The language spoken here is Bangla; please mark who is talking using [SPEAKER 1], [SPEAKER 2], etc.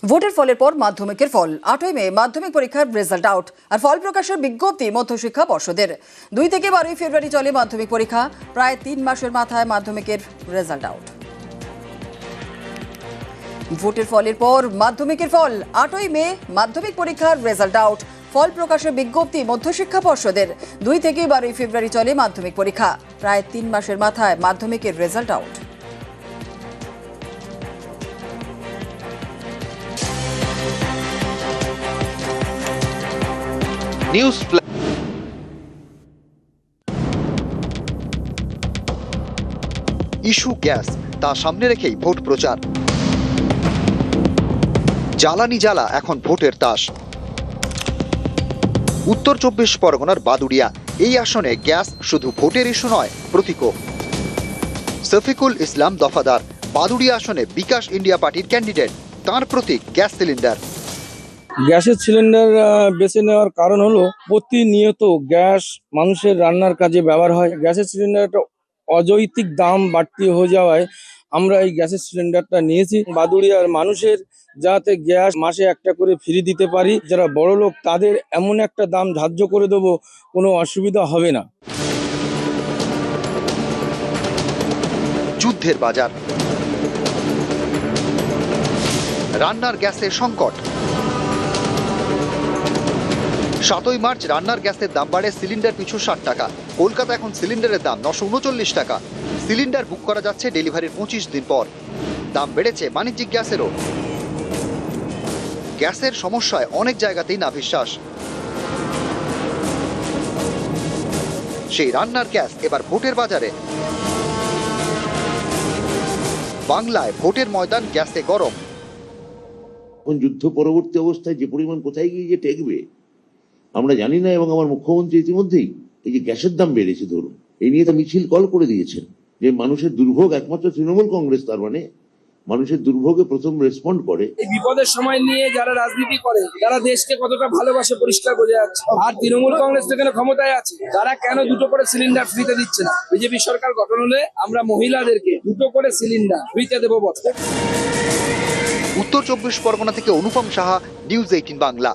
[SPEAKER 1] ভোটের ফলের পর মাধ্যমিকের ফল 8ই মে মাধ্যমিক পরীক্ষার রেজাল্ট আউট আর ফল প্রকাশের বিজ্ঞপ্তি মধ্যশিক্ষা পর্ষদের। 2 থেকে 12 ফেব্রুয়ারি চলে মাধ্যমিক পরীক্ষা। প্রায় 3 মাসের মাথায় মাধ্যমিকের রেজাল্ট আউট। ভোটের ফলের পর মাধ্যমিকের ফল 8ই মে মাধ্যমিক পরীক্ষার রেজাল্ট আউট, ফল প্রকাশের বিজ্ঞপ্তি মধ্যশিক্ষা পর্ষদের। 2 থেকে 12 ফেব্রুয়ারি চলে মাধ্যমিক পরীক্ষা। প্রায় 3 মাসের মাথায় মাধ্যমিকের result out.
[SPEAKER 2] News issue gas, তা সামনে রেখেই ভোট প্রচার। জ্বালানি জ্বালা এখন ভোটের তাস। উত্তর 24 পরগনার বাদুড়িয়া, এই আসনে গ্যাস শুধু ভোটের ইস্যু নয়, প্রতীকও। শফিকুল ইসলাম দফাদার বাদুড়িয়া আসনে বিকাশ ইন্ডিয়া পার্টির ক্যান্ডিডেট, তার প্রতীক গ্যাস সিলিন্ডার।
[SPEAKER 3] গ্যাসের সিলিন্ডার বেছে নেওয়ার কারণ হলো প্রতিনিয়ত গ্যাস মানুষের রান্নার কাজে ব্যবহার হয়। গ্যাসের সিলিন্ডার একটা অযৌক্তিক দাম বাড়তি হয়ে যাওয়ায় আমরা এই গ্যাসের সিলিন্ডারটা নিয়েছি। বাদুড়িয়ার মানুষের যাতে গ্যাস মাসে একটা করে ফ্রি দিতে পারি, যারা বড় লোক তাদের এমন একটা দাম ধার্য করে দেবো, কোনো অসুবিধা হবে না।
[SPEAKER 2] যুদ্ধের বাজার, রান্নার গ্যাসের সংকট। 7ই মার্চ রান্নার গ্যাসের দাম বাড়ে সিলিন্ডার পিছু 60 টাকা। কলকাতা এখন সিলিন্ডারের দাম 939 টাকা। সিলিন্ডার বুক করা যাচ্ছে ডেলিভারির 25 দিন পর। দাম বেড়েছে বাণিজ্যিক গ্যাসেরও। গ্যাসের সমস্যায় অনেক জায়গাতেই নাভিশ্বাস। সেই রান্নার গ্যাস এবার ভোটের বাজারে। বাংলায় ভোটের ময়দান গ্যাসে গরম।
[SPEAKER 4] যুদ্ধ পরবর্তী অবস্থায় যে পরিমাণ কোথায় গিয়ে যে টেকবে আমরা জানি না, এবং আমার মুখ্যমন্ত্রী ইতিমধ্যেই এই যে গ্যাসের দাম বেড়েছে ধরুন, এই নিয়ে তো মিছিল কল করে দিয়েছেন যে মানুষের দুর্ভোগ একমাত্র তৃণমূল কংগ্রেস তার মানে মানুষের দুর্ভোগে প্রথম রেসপন্ড করে।
[SPEAKER 5] এই বিপদের সময় নিয়ে যারা রাজনীতি করে, যারা দেশকে কতটা ভালোবাসে পরিষ্কার বোঝা যাচ্ছে। আর তৃণমূল কংগ্রেস যেখানে ক্ষমতায় আছে, তারা কেন 2টো করে সিলিন্ডার ফ্রিতে দিচ্ছে না? বিজেপি সরকার গঠন হলে আমরা মহিলাদেরকে 2টো করে সিলিন্ডার ফ্রিতে দেবো বছর।
[SPEAKER 2] উত্তর 24 পরগনা থেকে অনুপম সাহা, নিউজ 18 বাংলা।